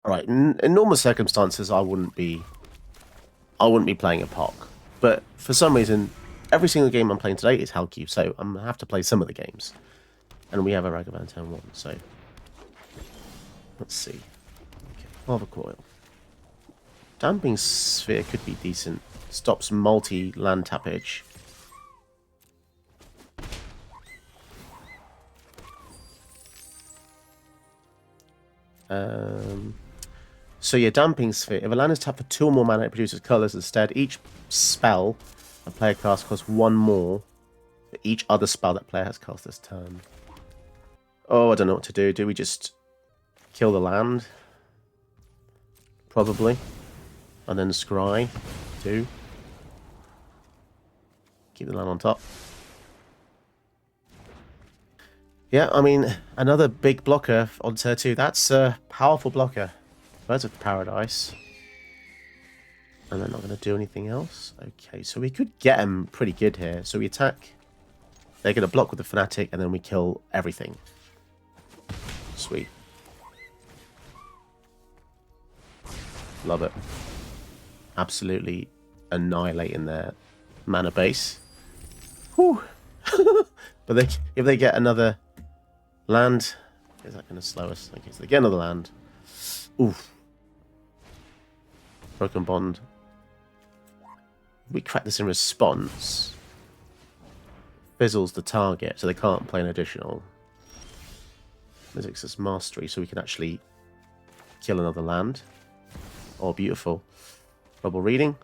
All right, in normal circumstances, I wouldn't be playing a POC, but for some reason, every single game I'm playing today is Hellcube, so I'm gonna have to play some of the games, and we have a Ragavan turn 1. So let's see. Okay, Lava Coil, Damping Sphere could be decent. Stops multi-land tappage. So yeah, Damping Sphere. If a land is tapped for 2 or more mana, it produces colors instead. Each spell a player casts costs 1 more for each other spell that player has cast this turn. Oh, I don't know what to do. Do we just kill the land? Probably. And then scry too. Keep the land on top. Yeah, I mean, another big blocker on tier 2. That's a powerful blocker. Birds of Paradise. And they're not going to do anything else. Okay, so we could get them pretty good here. So we attack. They're going to block with the Fnatic, and then we kill everything. Sweet. Love it. Absolutely annihilating their mana base. Whew. But if they get another land, is that going to slow us? Okay, so they get another land. Oof. Broken Bond. If we crack this in response, fizzles the target, so they can't play an additional. Physics is mastery, so we can actually kill another land. Oh, beautiful. Double reading.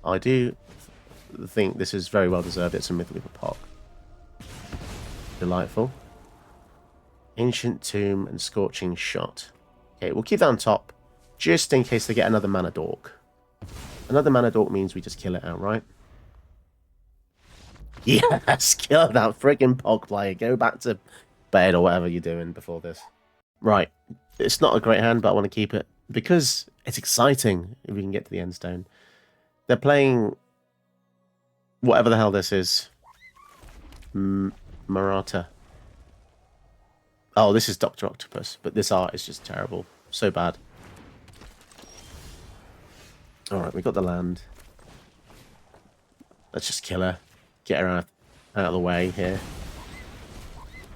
I do think this is very well deserved. It's a Mythical POC. Delightful. Ancient Tomb and Scorching Shot. Okay, we'll keep that on top, just in case they get another Mana Dork. Another Mana Dork means we just kill it outright. Yes, kill that friggin' POC player. Go back to bed or whatever you're doing before this. Right, it's not a great hand, but I want to keep it because it's exciting if we can get to the end stone. They're playing whatever the hell this is. Marata. Oh, this is Dr. Octopus, but this art is just terrible. So bad. Alright, we got the land. Let's just kill her. Get her out of the way here.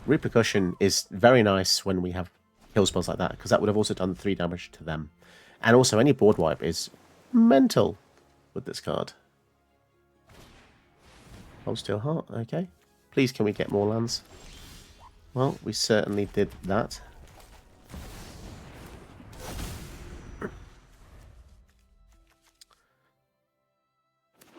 Repercussion is very nice when we have kill spells like that, because that would have also done 3 damage to them. And also, any board wipe is mental with this card. Cold Steel Heart, okay. Please, can we get more lands? Well, we certainly did that.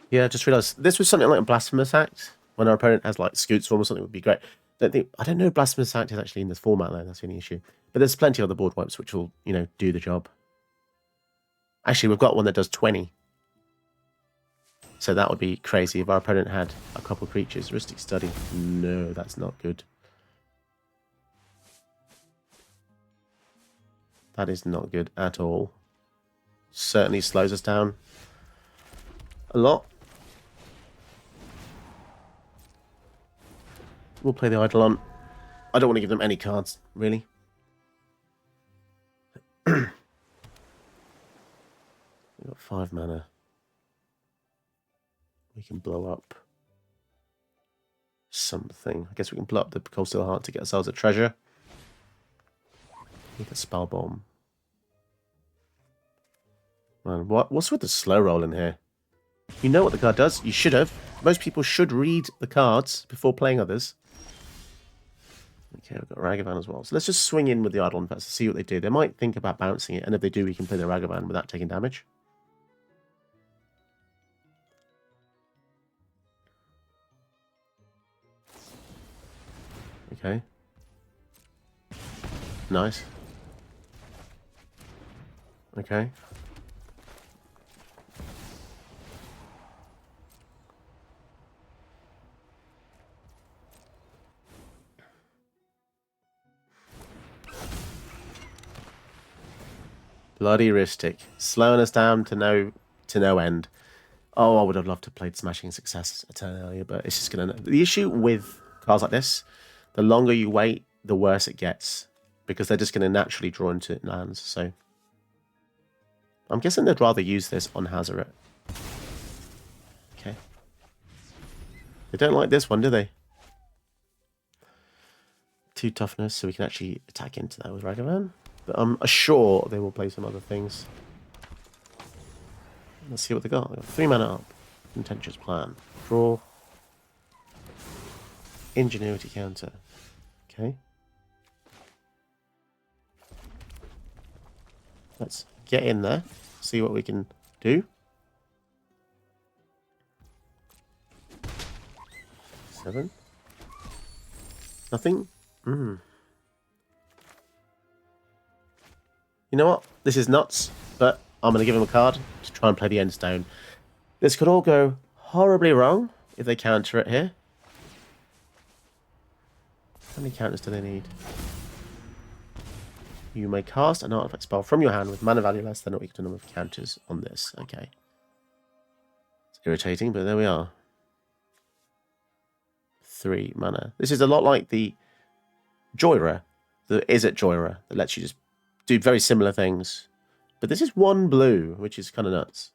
Yeah, I just realised this was something like a Blasphemous Act. When our opponent has like Scoots form or something, would be great. I don't know if Blasphemous Act is actually in this format though. That's the only issue. But there's plenty of other board wipes which will, do the job. Actually, we've got one that does 20. So that would be crazy if our opponent had a couple of creatures. Heuristic Study. No, that's not good. That is not good at all. Certainly slows us down a lot. We'll play the Eidolon. I don't want to give them any cards, really. We've got 5 mana. We can blow up something. I guess we can blow up the Cold Steel Heart to get ourselves a treasure. Need a Spell Bomb. Man, what's with the slow roll in here? You know what the card does. You should have. Most people should read the cards before playing others. Okay, we've got Ragavan as well. So let's just swing in with the Eidolon first to see what they do. They might think about bouncing it, and if they do, we can play the Ragavan without taking damage. Okay. Nice. Okay. Bloody Ristic. Slowing us down to no end. Oh, I would have loved to have played Smashing Success a turn earlier, but it's just going to... The issue with cards like this, the longer you wait, the worse it gets. because they're just going to naturally draw into lands. So I'm guessing they'd rather use this on Hazoret. Okay. They don't like this one, do they? 2 toughness, so we can actually attack into that with Ragavan. But I'm sure they will play some other things. Let's see what they got. They got 3 mana up. Contentious plan. Draw. Ingenuity counter. Okay. Let's get in there. See what we can do. 7. Nothing? You know what? This is nuts, but I'm going to give him a card to try and play the end stone. This could all go horribly wrong if they counter it here. How many counters do they need? You may cast an artifact spell from your hand with mana value less than or equal to the number of counters on this. Okay. It's irritating, but there we are. 3 mana. This is a lot like the Joyra, the Izzet Joyra, that lets you just do very similar things. But this is 1 blue, which is kind of nuts.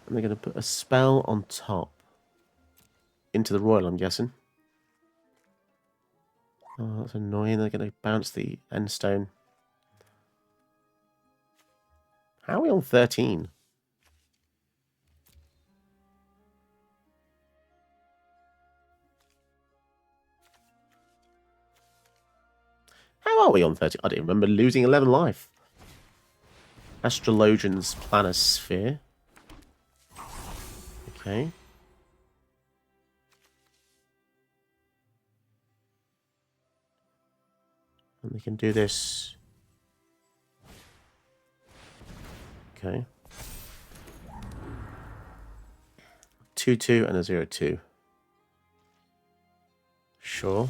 And they're going to put a spell on top. Into the Royal, I'm guessing. Oh, that's annoying. They're going to bounce the end stone. How are we on 13? How are we on 13? I don't remember losing 11 life. Astrologian's Planisphere. Okay. And they can do this. Okay. 2/2 and a 0/2. Sure.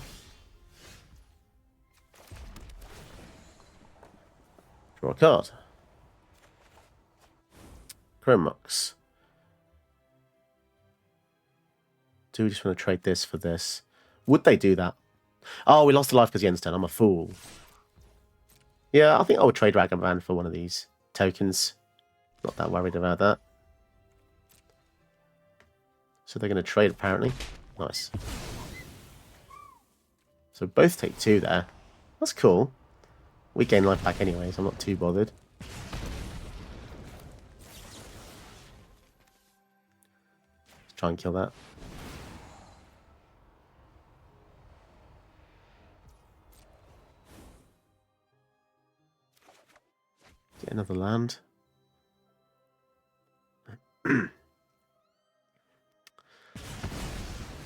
Draw a card. Chromux. Do we just want to trade this for this? Would they do that? Oh, we lost a life because the end's turn. I'm a fool. Yeah, I think I would trade Ragavan for one of these tokens. Not that worried about that. So they're going to trade, apparently. Nice. So both take 2 there. That's cool. We gain life back anyway, so I'm not too bothered. Let's try and kill that. Get another land.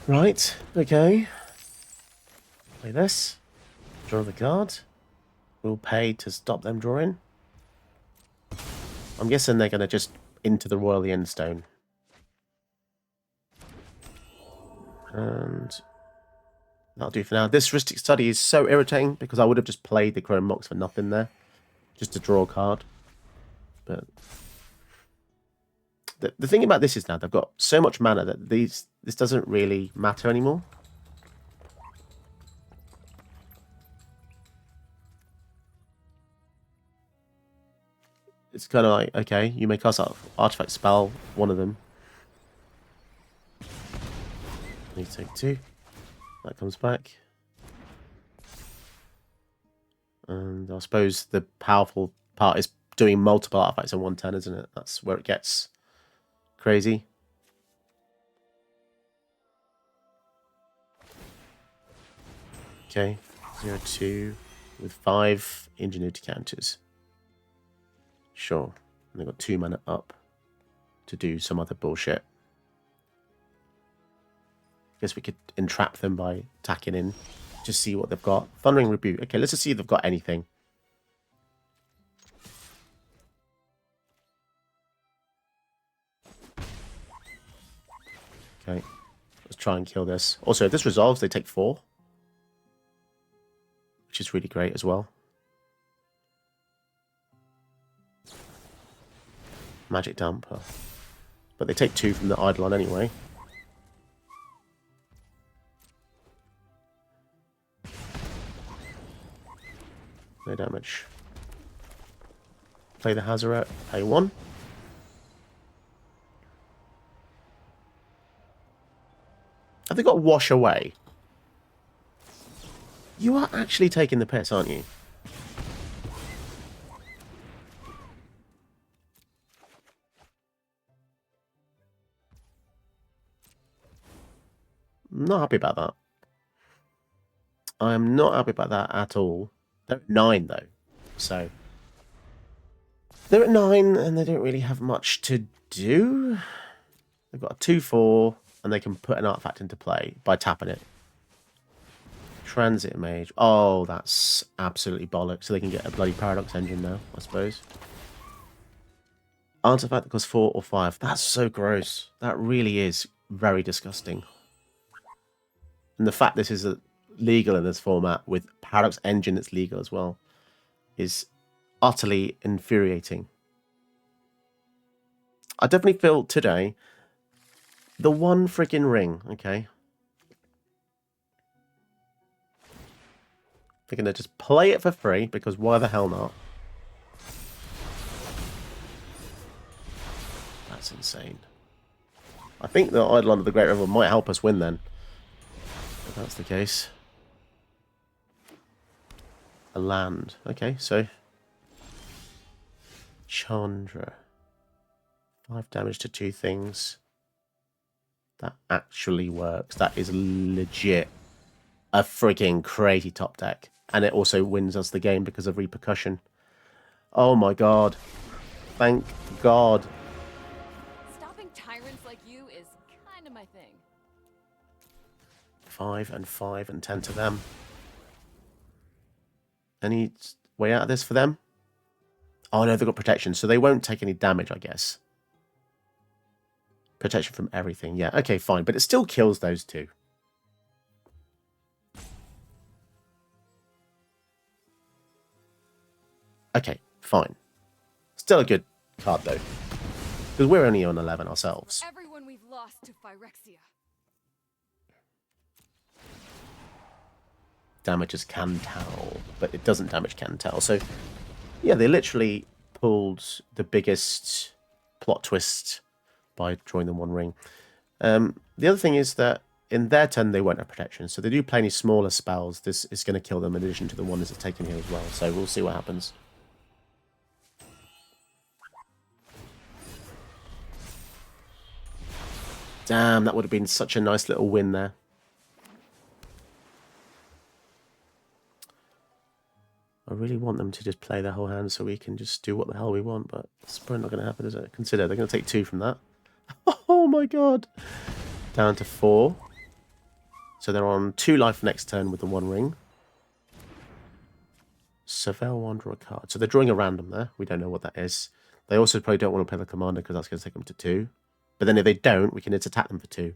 Right, okay. Play this. Draw the card. We'll pay to stop them drawing. I'm guessing they're going to just into the Royal End Stone. And that'll do for now. This heuristic study is so irritating because I would have just played the Chrome Mox for nothing there. Just to draw a card. But the thing about this is now they've got so much mana that this doesn't really matter anymore. It's kind of like, okay, you may cast out artifact spell, one of them. Need to take 2. That comes back. And I suppose the powerful part is doing multiple artifacts in one turn, isn't it? That's where it gets crazy. Okay, 0/2 with 5 ingenuity counters. Sure. And they've got 2 mana up to do some other bullshit. Guess we could entrap them by attacking in. Just see what they've got. Thundering Rebuke. Okay, let's just see if they've got anything. Okay. Let's try and kill this. Also, if this resolves, they take 4. Which is really great as well. Magic Damper. But they take 2 from the Eidolon anyway. No damage. Play the Hazoret. Pay 1. Have they got Wash Away? You are actually taking the piss, aren't you? I'm not happy about that. I am not happy about that at all. They're at 9, though. So, they're at 9, and they don't really have much to do. They've got a 2/4, and they can put an artifact into play by tapping it. Transit Mage. Oh, that's absolutely bollocks. So they can get a bloody Paradox Engine now, I suppose. Artifact that costs 4 or 5. That's so gross. That really is very disgusting. And the fact this is legal in this format with Paradox Engine that's legal as well is utterly infuriating. I definitely feel today the one freaking ring, okay? They're going to just play it for free because why the hell not? That's insane. I think the Eidolon of the Great River might help us win then. If that's the case. A land. Okay, so Chandra. 5 damage to 2 things. That actually works. That is legit a freaking crazy top deck. And it also wins us the game because of repercussion. Oh my god. Thank God. Stopping tyrants like you is kind of my thing. 5 and 5 and 10 to them. Any way out of this for them? Oh no, they've got protection, so they won't take any damage, I guess. Protection from everything. Yeah, okay, fine. But it still kills those two. Okay, fine. Still a good card, though. Because we're only on 11 ourselves. Everyone we've lost to Phyrexia. Damages Cantal, but it doesn't damage Cantal. So, yeah, they literally pulled the biggest plot twist by drawing them one ring. The other thing is that in their turn, they won't have protection. So they do play any smaller spells. This is going to kill them in addition to the one that's taken here as well. So we'll see what happens. Damn, that would have been such a nice little win there. I really want them to just play their whole hand so we can just do what the hell we want, but it's probably not going to happen, is it? Consider they're going to take 2 from that. Oh my god! Down to 4. So they're on 2 life next turn with the 1 ring. Surveil one, draw a card. So they're drawing a random there. We don't know what that is. They also probably don't want to play the commander because that's going to take them to 2. But then if they don't, we can just attack them for 2.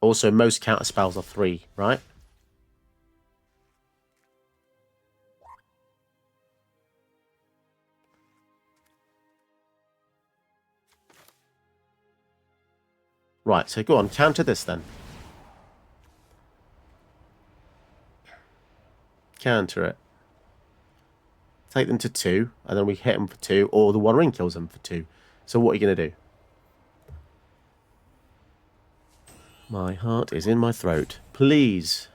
Also, most counter spells are 3, right? Right, so go on, counter this then. Counter it. Take them to 2, and then we hit them for 2, or the 1 ring kills them for 2. So what are you going to do? My heart is in my throat. Please.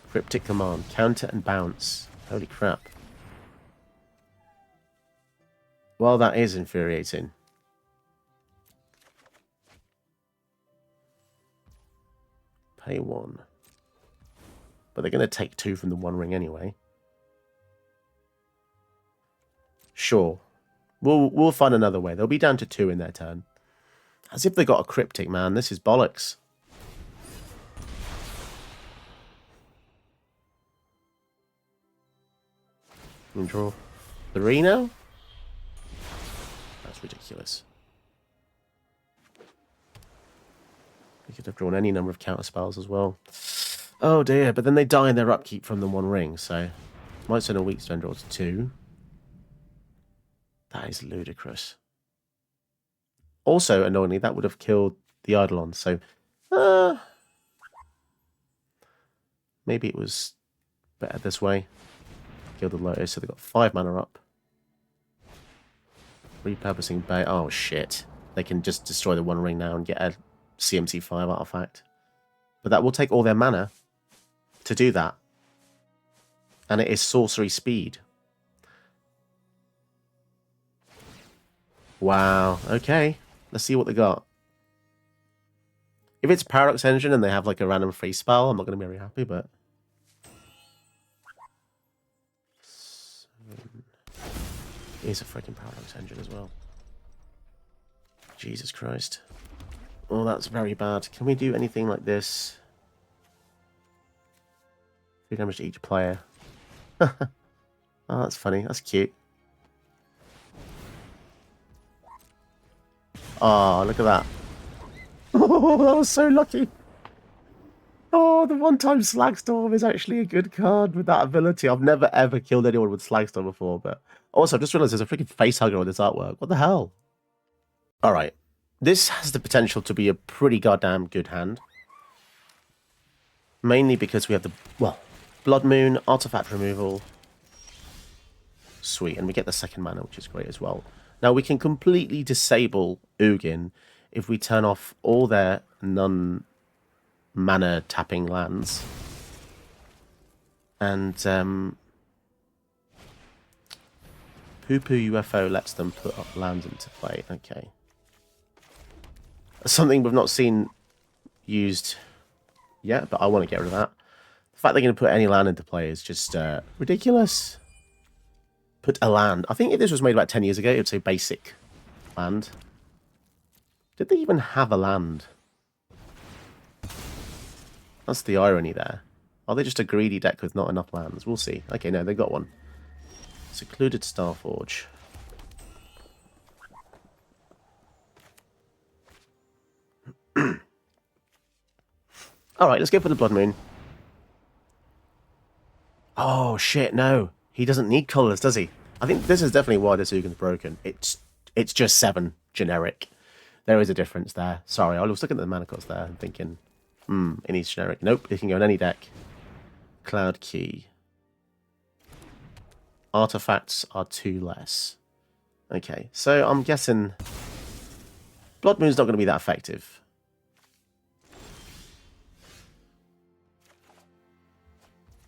Cryptic command. Counter and bounce. Holy crap. Well, that is infuriating. Pay 1. But they're going to take 2 from the 1 ring anyway. Sure. We'll find another way. They'll be down to 2 in their turn. As if they got a cryptic, man. This is bollocks. And draw 3 now? That's ridiculous. We could have drawn any number of counter spells as well. Oh dear, but then they die in their upkeep from the 1 ring, so might send a weak stone draw to 2. That is ludicrous. Also, annoyingly, that would have killed the Eidolon, so maybe it was Better this way. Gilded Lotus, so they've got 5 mana up. Repurposing Bay. Oh, shit. They can just destroy the One Ring now and get a CMC5 artifact. But that will take all their mana to do that. And it is sorcery speed. Wow. Okay. Let's see what they got. If it's Paradox Engine and they have like a random free spell, I'm not going to be very happy, but... Here's a freaking Paradox Engine as well. Jesus Christ. Oh, that's very bad. Can we do anything like this? 3 damage to each player. Oh, that's funny. That's cute. Oh, look at that. Oh, that was so lucky. Oh, the one-time Slagstorm is actually a good card with that ability. I've never, ever killed anyone with Slagstorm before, but... Also, I just realized there's a freaking facehugger on this artwork. What the hell? Alright. This has the potential to be a pretty goddamn good hand. Mainly because we have the... Well, Blood Moon, Artifact Removal. Sweet, and we get the second mana, which is great as well. Now, we can completely disable Ugin if we turn off all their non-mana tapping lands. And, Poo-Poo UFO lets them put up lands into play. Okay. Something we've not seen used yet, but I want to get rid of that. The fact they're going to put any land into play is just ridiculous. Put a land. I think if this was made about 10 years ago, it would say basic land. Did they even have a land? That's the irony there. Are they just a greedy deck with not enough lands? We'll see. Okay, no, they got one. Secluded Starforge. Alright, let's go for the Blood Moon. Oh, shit, no. He doesn't need colours, does he? I think this is definitely why this Ugin's broken. It's just 7 generic. There is a difference there. Sorry, I was looking at the mana cost there and thinking, it needs generic. Nope, it can go in any deck. Cloud Key. Artifacts are 2 less. Okay, so I'm guessing Blood Moon's not going to be that effective.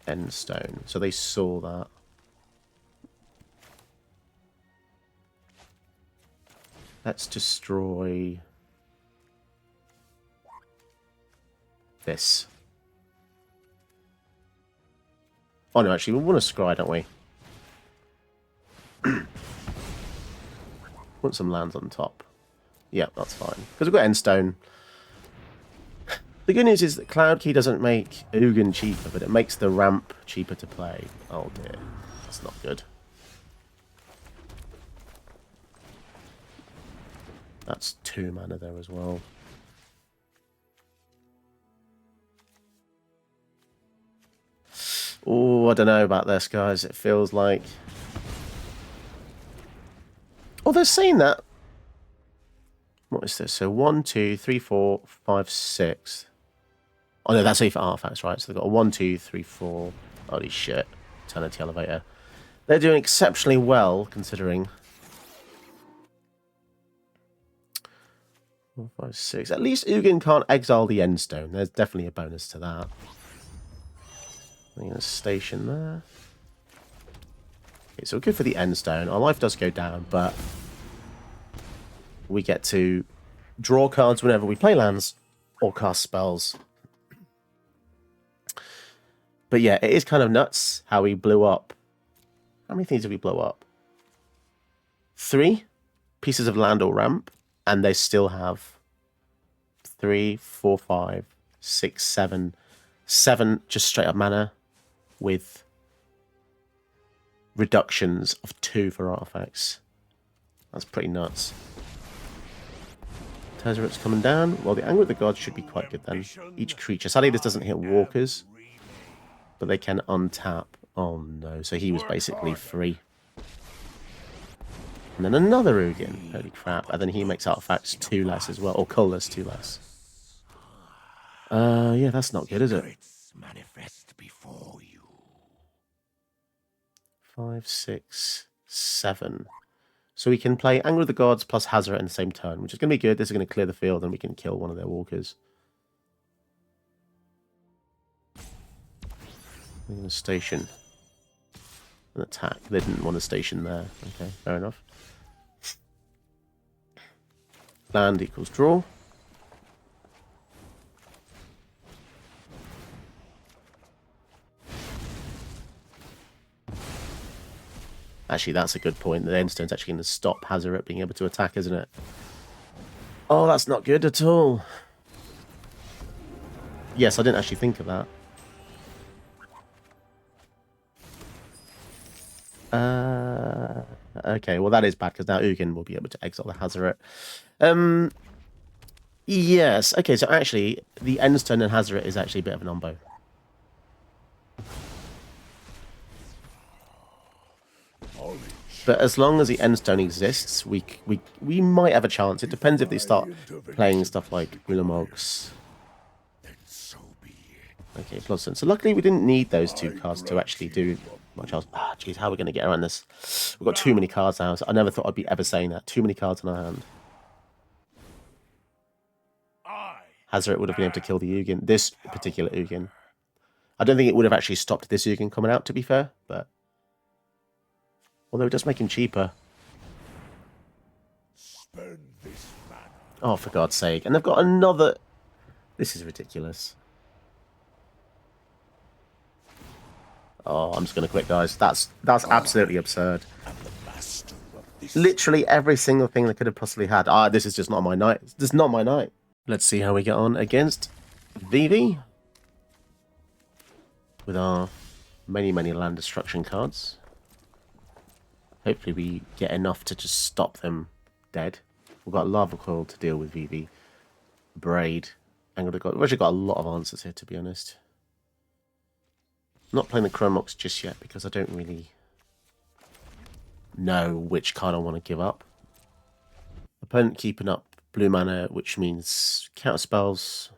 Endstone. So they saw that. Let's destroy this. Oh no, actually we want to scry, don't we? Want some lands on top. Yeah, that's fine. Because we've got Endstone. The good news is that Cloud Key doesn't make Ugin cheaper, but it makes the ramp cheaper to play. Oh dear. That's not good. That's 2 mana there as well. Oh, I don't know about this, guys. It feels like... Oh, they're saying that. What is this? So 1, 2, 3, 4, 5, 6. Oh no, that's only for artifacts, right? So they've got a 1, 2, 3, 4. Holy shit. Eternity Elevator. They're doing exceptionally well, considering. 4, 5, 6. At least Ugin can't exile the Endstone. There's definitely a bonus to that. I'm going to station there. Okay, so we're good for the Endstone. Our life does go down, but we get to draw cards whenever we play lands or cast spells. But yeah, it is kind of nuts how we blew up. How many things did we blow up? 3 pieces of land or ramp, and they still have 3, 4, 5, 6, 7. 7 just straight up mana with reductions of 2 for artifacts. That's pretty nuts. Hazoret's coming down. Well, the Anger of the Gods should be quite good then. Each creature. Sadly, this doesn't hit walkers, but they can untap. Oh no, so he was basically free. And then another Ugin. Holy crap. And then he makes artifacts 2 less as well, or colorless 2 less. Yeah, that's not good, is it? Manifest before you. 5, 6, 7. So we can play Anger of the Gods plus Hazoret in the same turn, which is going to be good. This is going to clear the field and we can kill one of their walkers. We're going to station an attack. They didn't want to station there. Okay, fair enough. Land equals draw. Actually, that's a good point. The Endstone's actually going to stop Hazoret being able to attack, isn't it? Oh, that's not good at all. Yes, I didn't actually think of that. Okay, well that is bad because now Ugin will be able to exile the Hazoret. Yes, okay, so actually the Endstone and Hazoret is actually a bit of an umbo. But as long as the Endstone exists, we might have a chance. It depends if they start playing stuff like Ulamogs. Okay, Bloodstone. So luckily we didn't need those two cards to actually do much else. Ah, jeez, how are we going to get around this? We've got too many cards now. So I never thought I'd be ever saying that. Too many cards in our hand. Hazoret would have been able to kill the Ugin. This particular Ugin. I don't think it would have actually stopped this Ugin coming out, to be fair. But although it does make him cheaper. Oh, for God's sake. And they've got another... This is ridiculous. Oh, I'm just going to quit, guys. That's absolutely absurd. Literally every single thing they could have possibly had. Ah, this is just not my night. This is not my night. Let's see how we get on against Vivi. With our many, many land destruction cards. Hopefully we get enough to just stop them dead. We've got Lava Coil to deal with Vivi. Braid. Anger of the God. We've actually got a lot of answers here, to be honest. I'm not playing the Chromox just yet because I don't really know which card I want to give up. Opponent keeping up blue mana, which means counter spells,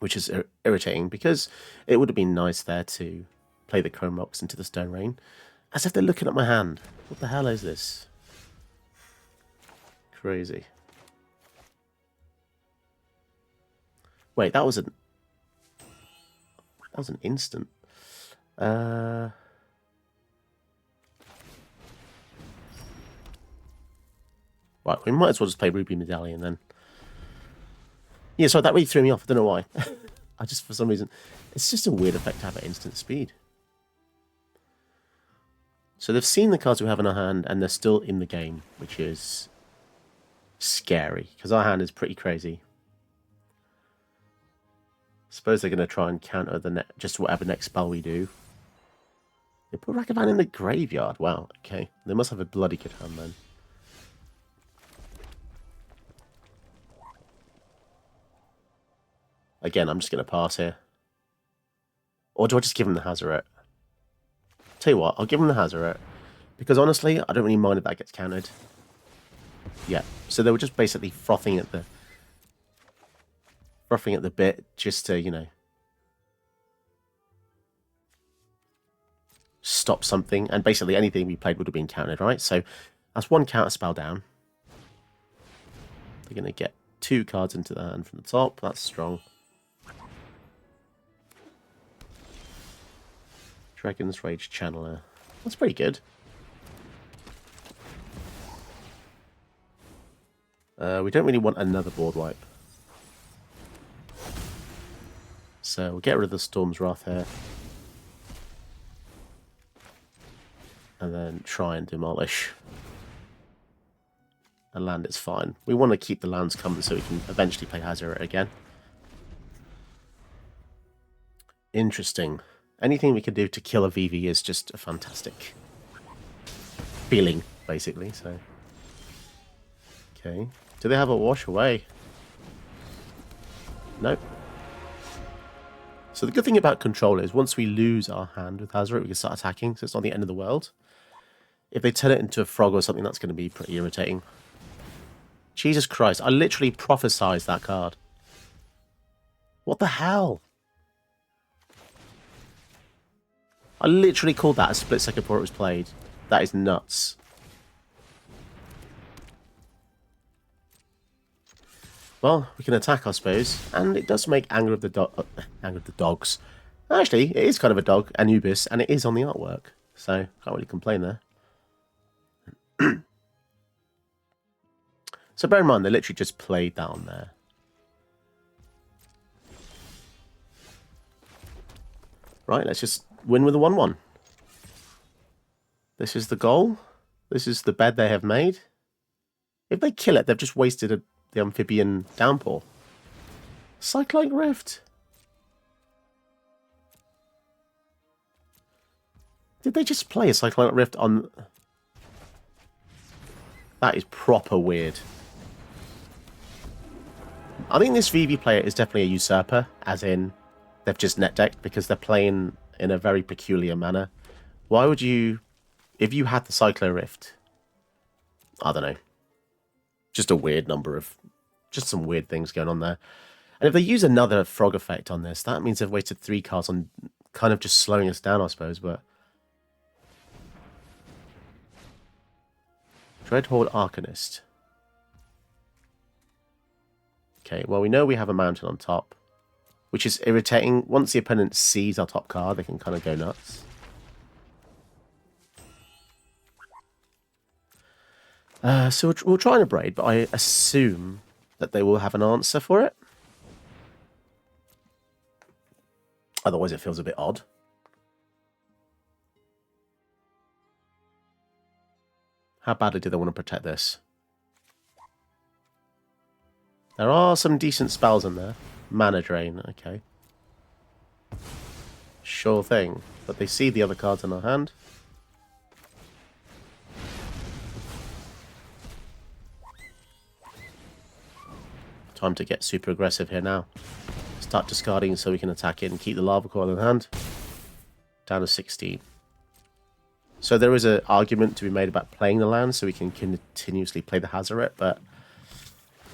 which is irritating because it would have been nice there to play the Chromox into the Stone Rain. As if they're looking at my hand. What the hell is this? Crazy. Wait, that was an instant. Right, we might as well just play Ruby Medallion then. Yeah, sorry, that really threw me off. I don't know why. I just, for some reason, it's just a weird effect to have at instant speed. So they've seen the cards we have in our hand, and they're still in the game, which is scary, because our hand is pretty crazy. Suppose they're going to try and counter the just whatever next spell we do. They put Ragavan in the graveyard. Wow, okay. They must have a bloody good hand then. Again, I'm just going to pass here. Or do I just give them the Hazoret? Tell you what, I'll give them the Hazoret. Because honestly, I don't really mind if that gets countered. Yeah, so they were just basically frothing at the bit just to, you know, stop something. And basically anything we played would have been countered, right? So that's one counter spell down. They're going to get 2 cards into the hand from the top. That's strong. Dragon's Rage Channeler. That's pretty good. We don't really want another board wipe. So we'll get rid of the Storm's Wrath here. And then try and demolish. And land is fine. We want to keep the lands coming so we can eventually play Hazoret again. Interesting. Anything we can do to kill a Vivi is just a fantastic feeling, basically. So, okay. Do they have a wash away? Nope. So the good thing about control is once we lose our hand with Hazoret, we can start attacking, so it's not the end of the world. If they turn it into a frog or something, that's going to be pretty irritating. Jesus Christ, I literally prophesized that card. What the hell? I literally called that a split second before it was played. That is nuts. Well, we can attack, I suppose, and it does make Anger of the Dogs. Actually, it is kind of a dog, Anubis, and it is on the artwork, so can't really complain there. So bear in mind, they literally just played that on there. Right, let's just win with a 1-1. This is the goal. This is the bed they have made. If they kill it, they've just wasted the amphibian downpour. Cyclonic Rift. Did they just play a Cyclonic Rift on... That is proper weird. I think this VV player is definitely a usurper, as in they've just net decked because they're playing in a very peculiar manner. Why would you... If you had the Cyclo Rift... I don't know. Just a weird number of... Just some weird things going on there. And if they use another frog effect on this, that means they've wasted 3 cards on kind of just slowing us down, I suppose, but... Dreadhorde Arcanist. Okay, well, we know we have a mountain on top, which is irritating. Once the opponent sees our top card, they can kind of go nuts. So we'll try and abrade, but I assume that they will have an answer for it. Otherwise, it feels a bit odd. How badly do they want to protect this? There are some decent spells in there. Mana Drain, okay. Sure thing. But they see the other cards in our hand. Time to get super aggressive here now. Start discarding so we can attack it and keep the Lava Coil in hand. Down to 16. So there is an argument to be made about playing the land so we can continuously play the Hazoret, but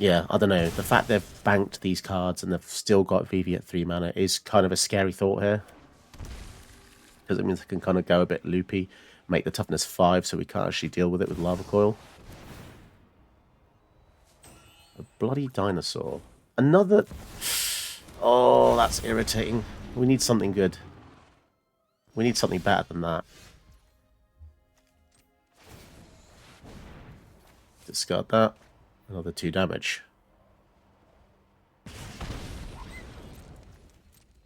yeah, I don't know. The fact they've banked these cards and they've still got VV at 3 mana is kind of a scary thought here. Because it means they can kind of go a bit loopy, make the toughness 5 so we can't actually deal with it with Lava Coil. A bloody dinosaur. Another... Oh, that's irritating. We need something good. We need something better than that. Discard that. Another 2 damage.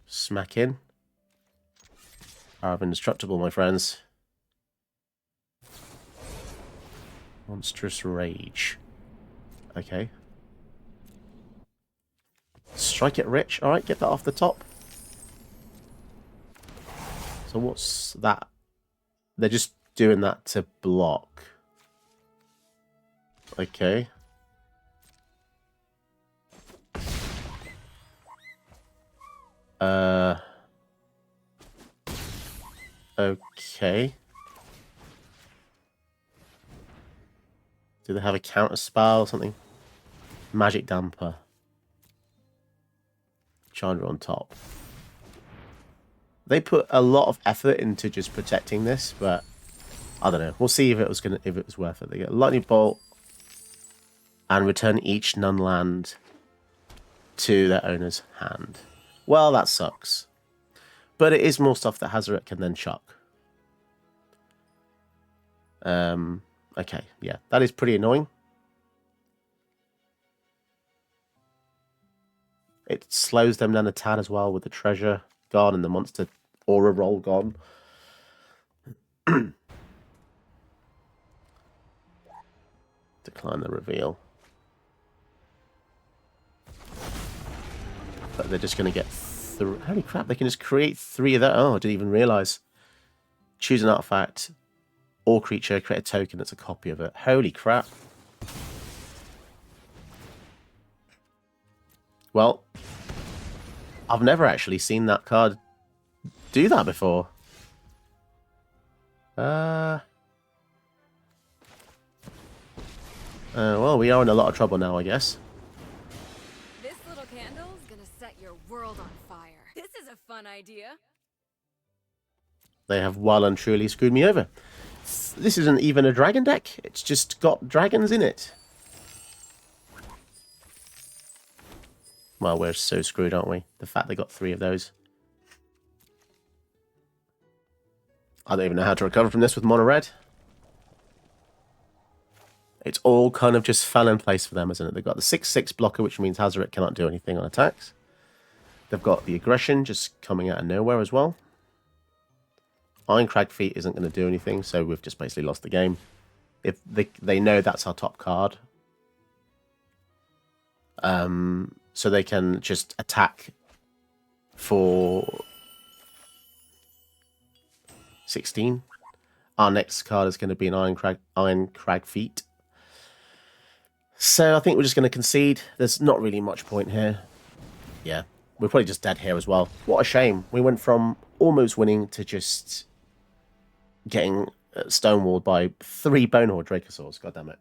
Smack in. Power of Indestructible, my friends. Monstrous Rage. Okay. Strike it rich. Alright, get that off the top. So what's that? They're just doing that to block. Okay. Okay. Do they have a counter spell or something? Magic Damper. Chandra on top. They put a lot of effort into just protecting this, but I don't know. We'll see if it was worth it. They get a Lightning Bolt and return each non-land to their owner's hand. Well, that sucks. But it is more stuff that Hazoret can then chuck. Okay, yeah. That is pretty annoying. It slows them down a tad as well with the treasure gone and the monster aura roll gone. Decline the reveal. But they're just going to get through. Holy crap, they can just create 3 of that. Oh, I didn't even realise. Choose an artifact or creature, create a token that's a copy of it. Holy crap. Well, I've never actually seen that card do that before. Well, we are in a lot of trouble now, I guess. This little candle's gonna set your world on fire. This is a fun idea. They have well and truly screwed me over. This isn't even a dragon deck. It's just got dragons in it. Well, we're so screwed, aren't we? The fact they got 3 of those. I don't even know how to recover from this with mono red. It's all kind of just fell in place for them, isn't it? They've got the 6/6 blocker, which means Hazoret cannot do anything on attacks. They've got the aggression just coming out of nowhere as well. Ironcrag Feet isn't going to do anything, so we've just basically lost the game. If they know that's our top card. So they can just attack for 16. Our next card is going to be an Ironcrag Feet. So I think we're just going to concede. There's not really much point here. Yeah, we're probably just dead here as well. What a shame. We went from almost winning to just getting stonewalled by 3 Bonehorde Dracosaurs. God damn it.